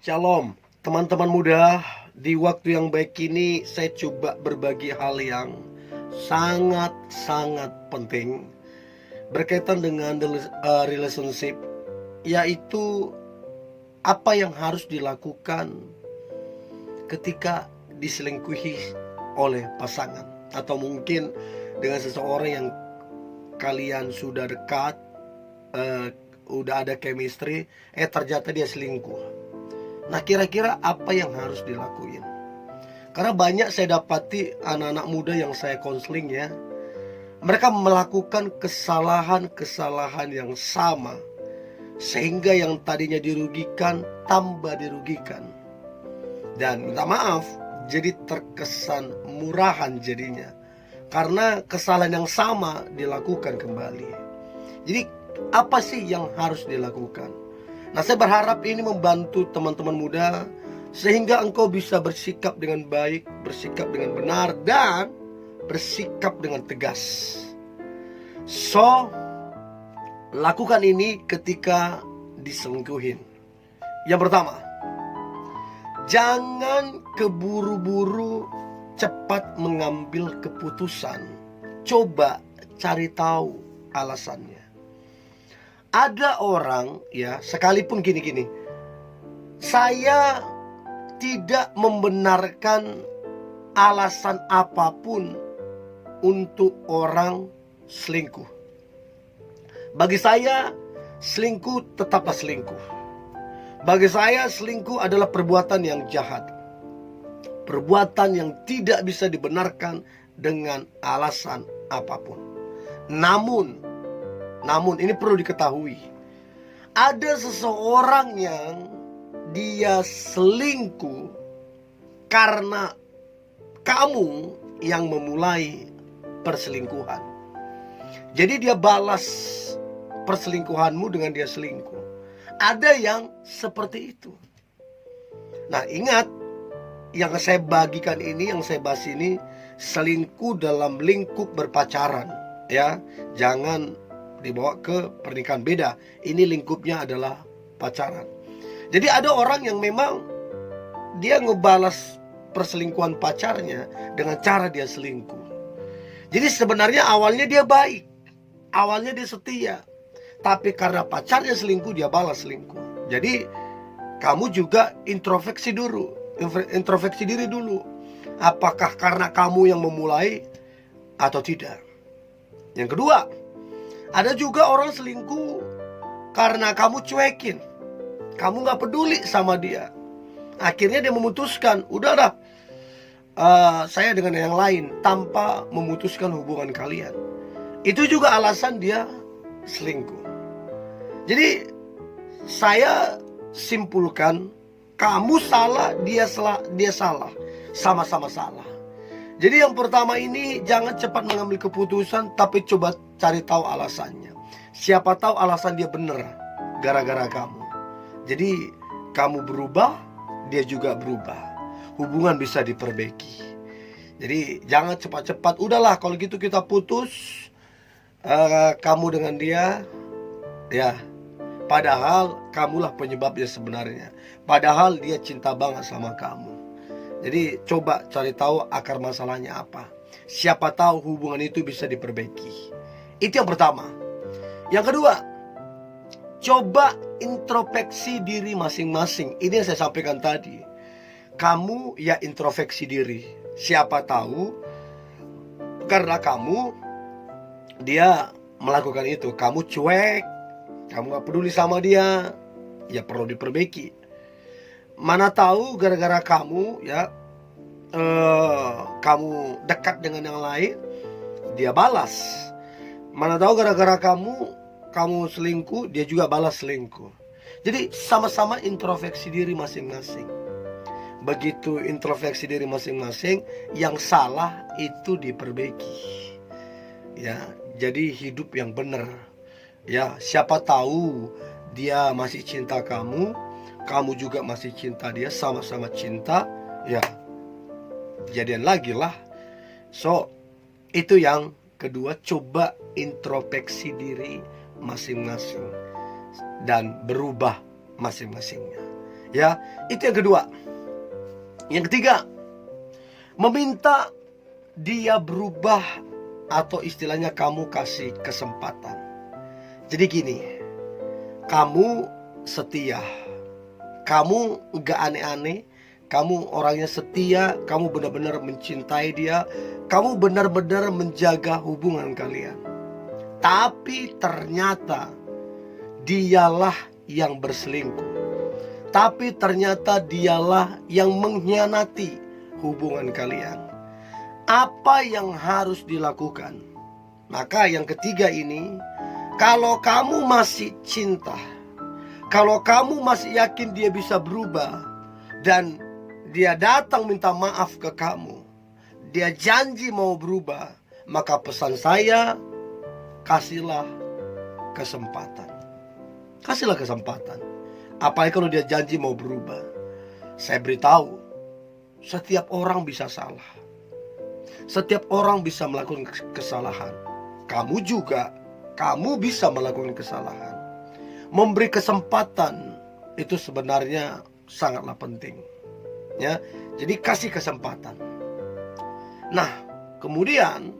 Shalom, teman-teman muda. Di waktu yang baik ini saya coba berbagi hal yang sangat-sangat penting berkaitan dengan relationship, yaitu apa yang harus dilakukan ketika diselingkuhi oleh pasangan, atau mungkin dengan seseorang yang kalian sudah dekat, udah ada chemistry, ternyata dia selingkuh. Nah, kira-kira apa yang harus dilakuin? Karena banyak saya dapati anak-anak muda yang saya konseling ya, mereka melakukan kesalahan-kesalahan yang sama, sehingga yang tadinya dirugikan tambah dirugikan. Dan minta maaf, jadi terkesan murahan jadinya, karena kesalahan yang sama dilakukan kembali. Jadi apa sih yang harus dilakukan? Nah, saya berharap ini membantu teman-teman muda sehingga engkau bisa bersikap dengan baik, bersikap dengan benar, dan bersikap dengan tegas. So, lakukan ini ketika diselingkuhin. Yang pertama, jangan keburu-buru cepat mengambil keputusan. Coba cari tahu alasannya. Ada orang ya, sekalipun gini-gini, saya tidak membenarkan alasan apapun untuk orang selingkuh. Bagi saya, selingkuh tetaplah selingkuh. Bagi saya, selingkuh adalah perbuatan yang jahat, perbuatan yang tidak bisa dibenarkan dengan alasan apapun. Namun ini perlu diketahui, ada seseorang yang dia selingkuh karena kamu yang memulai perselingkuhan. Jadi dia balas perselingkuhanmu dengan dia selingkuh. Ada yang seperti itu. Nah, ingat, yang saya bagikan ini, yang saya bahas ini, selingkuh dalam lingkup berpacaran ya. Jangan dibawa ke pernikahan, beda. Ini lingkupnya adalah pacaran. Jadi ada orang yang memang dia ngebalas perselingkuhan pacarnya dengan cara dia selingkuh. Jadi sebenarnya awalnya dia baik, awalnya dia setia, tapi karena pacarnya selingkuh, dia balas selingkuh. Jadi kamu juga introspeksi diri dulu. Apakah karena kamu yang memulai atau tidak? Yang kedua, ada juga orang selingkuh karena kamu cuekin, kamu gak peduli sama dia. Akhirnya dia memutuskan, udahlah, saya dengan yang lain, tanpa memutuskan hubungan kalian. Itu juga alasan dia selingkuh. Jadi saya simpulkan, kamu salah, dia salah, sama-sama salah. Jadi yang pertama ini, jangan cepat mengambil keputusan, tapi coba cari tahu alasannya. Siapa tahu alasan dia benar gara-gara kamu. Jadi kamu berubah, dia juga berubah. Hubungan bisa diperbaiki. Jadi jangan cepat-cepat, udahlah kalau gitu kita putus, kamu dengan dia, ya. Padahal kamulah penyebabnya sebenarnya. Padahal dia cinta banget sama kamu. Jadi coba cari tahu akar masalahnya apa. Siapa tahu hubungan itu bisa diperbaiki. Itu yang pertama. Yang kedua, coba introspeksi diri masing-masing. Ini yang saya sampaikan tadi. Kamu ya introspeksi diri. Siapa tahu karena kamu, dia melakukan itu, kamu cuek, kamu gak peduli sama dia, ya perlu diperbaiki. Mana tahu gara-gara kamu ya, kamu dekat dengan yang lain, dia balas. Mana tahu gara-gara kamu selingkuh, dia juga balas selingkuh. Jadi sama-sama introspeksi diri masing-masing. Begitu introspeksi diri masing-masing, yang salah itu diperbaiki. Ya, jadi hidup yang benar. Ya, siapa tahu dia masih cinta kamu, kamu juga masih cinta dia, sama-sama cinta, ya jadian lagi lah. So, itu yang kedua, coba introspeksi diri masing-masing dan berubah masing-masingnya. Ya, itu yang kedua. Yang ketiga, meminta dia berubah, atau istilahnya kamu kasih kesempatan. Jadi gini, kamu setia, kamu gak aneh-aneh, kamu orangnya setia, kamu benar-benar mencintai dia, kamu benar-benar menjaga hubungan kalian. Tapi ternyata dialah yang berselingkuh. Tapi ternyata dialah yang mengkhianati hubungan kalian. Apa yang harus dilakukan? Maka yang ketiga ini, kalau kamu masih cinta, kalau kamu masih yakin dia bisa berubah, dan dia datang minta maaf ke kamu, dia janji mau berubah, maka pesan saya, kasihlah kesempatan. Kasihlah kesempatan. Apalagi kalau dia janji mau berubah. Saya beritahu, setiap orang bisa salah. Setiap orang bisa melakukan kesalahan. Kamu juga, kamu bisa melakukan kesalahan. Memberi kesempatan itu sebenarnya sangatlah penting. Ya, jadi kasih kesempatan. Nah, kemudian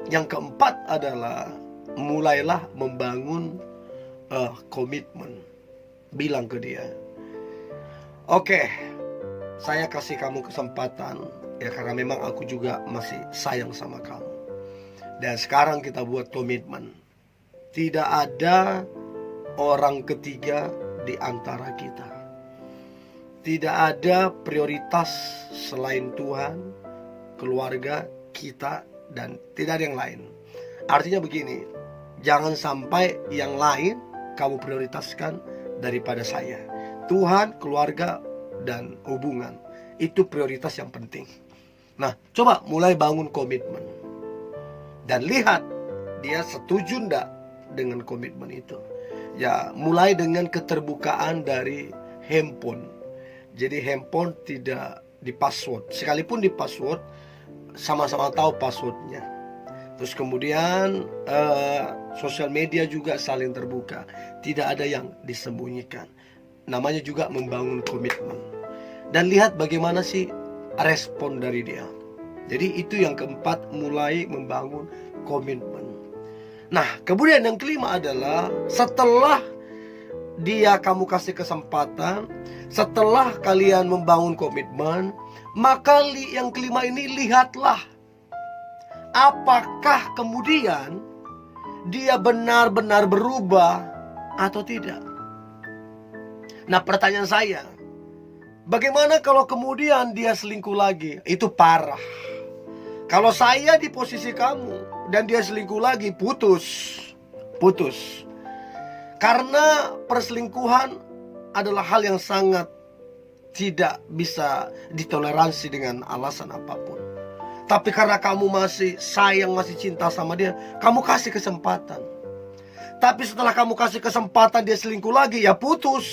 yang keempat adalah mulailah membangun komitmen. Bilang ke dia, oke, saya kasih kamu kesempatan, ya karena memang aku juga masih sayang sama kamu. Dan sekarang kita buat komitmen. Tidak ada orang ketiga di antara kita. Tidak ada prioritas selain Tuhan, keluarga, kita, dan tidak ada yang lain. Artinya begini, jangan sampai yang lain kamu prioritaskan daripada saya. Tuhan, keluarga, dan hubungan itu prioritas yang penting. Nah, coba mulai bangun komitmen. Dan lihat dia setuju enggak dengan komitmen itu. Ya, mulai dengan keterbukaan dari handphone. Jadi handphone tidak di password. Sekalipun di password, sama-sama tahu passwordnya. Terus kemudian sosial media juga saling terbuka. Tidak ada yang disembunyikan. Namanya juga membangun komitmen. Dan lihat bagaimana sih respon dari dia. Jadi itu yang keempat, mulai membangun komitmen. Nah, kemudian yang kelima adalah setelah dia kamu kasih kesempatan, setelah kalian membangun komitmen, maka yang kelima ini lihatlah apakah kemudian dia benar-benar berubah atau tidak. Nah, pertanyaan saya, bagaimana kalau kemudian dia selingkuh lagi? Itu parah. Kalau saya di posisi kamu dan dia selingkuh lagi, putus. Karena perselingkuhan adalah hal yang sangat tidak bisa ditoleransi dengan alasan apapun. Tapi karena kamu masih sayang, masih cinta sama dia, kamu kasih kesempatan. Tapi setelah kamu kasih kesempatan dia selingkuh lagi, ya putus.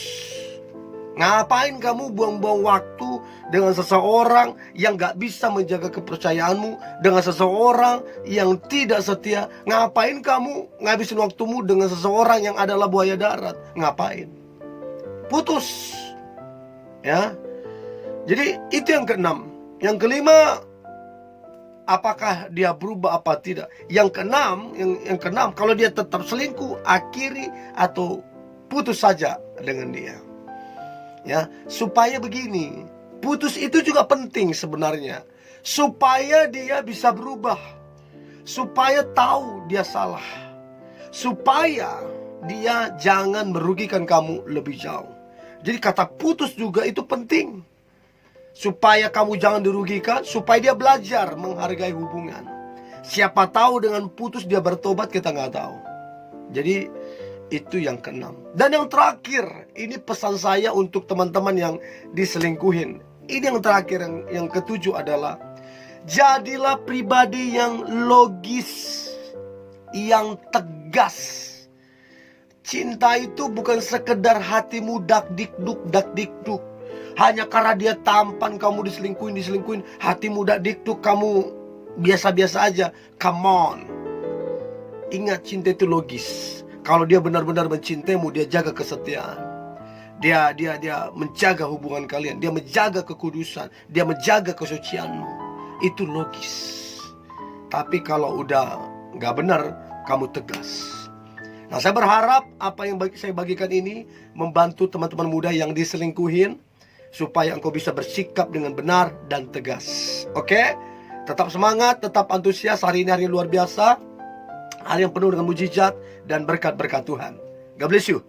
Ngapain kamu buang-buang waktu dengan seseorang yang gak bisa menjaga kepercayaanmu, dengan seseorang yang tidak setia? Ngapain kamu ngabisin waktumu dengan seseorang yang adalah buaya darat? Ngapain? Putus. Ya. Jadi itu yang keenam. Yang kelima, apakah dia berubah apa tidak? Yang keenam, kalau dia tetap selingkuh, akhiri atau putus saja dengan dia. Ya, supaya begini, putus itu juga penting sebenarnya, supaya dia bisa berubah, supaya tahu dia salah, supaya dia jangan merugikan kamu lebih jauh. Jadi kata putus juga itu penting, supaya kamu jangan dirugikan, supaya dia belajar menghargai hubungan. Siapa tahu dengan putus dia bertobat, kita nggak tahu. Jadi itu yang keenam. Dan yang terakhir, ini pesan saya untuk teman-teman yang diselingkuhin. Ini yang terakhir, yang ketujuh adalah jadilah pribadi yang logis, yang tegas. Cinta itu bukan sekedar hatimu dak-dikduk. Hanya karena dia tampan kamu diselingkuhin, hatimu dak-dikduk, kamu biasa-biasa aja. Come on. Ingat, cinta itu logis. Kalau dia benar-benar mencintaimu, dia jaga kesetiaan. Dia menjaga hubungan kalian, dia menjaga kekudusan, dia menjaga kesucianmu. Itu logis. Tapi kalau udah nggak benar, kamu tegas. Nah, saya berharap apa yang saya bagikan ini membantu teman-teman muda yang diselingkuhin, supaya engkau bisa bersikap dengan benar dan tegas. Oke? Tetap semangat, tetap antusias. Hari ini hari luar biasa, hari yang penuh dengan mujizat dan berkat-berkat Tuhan. God bless you.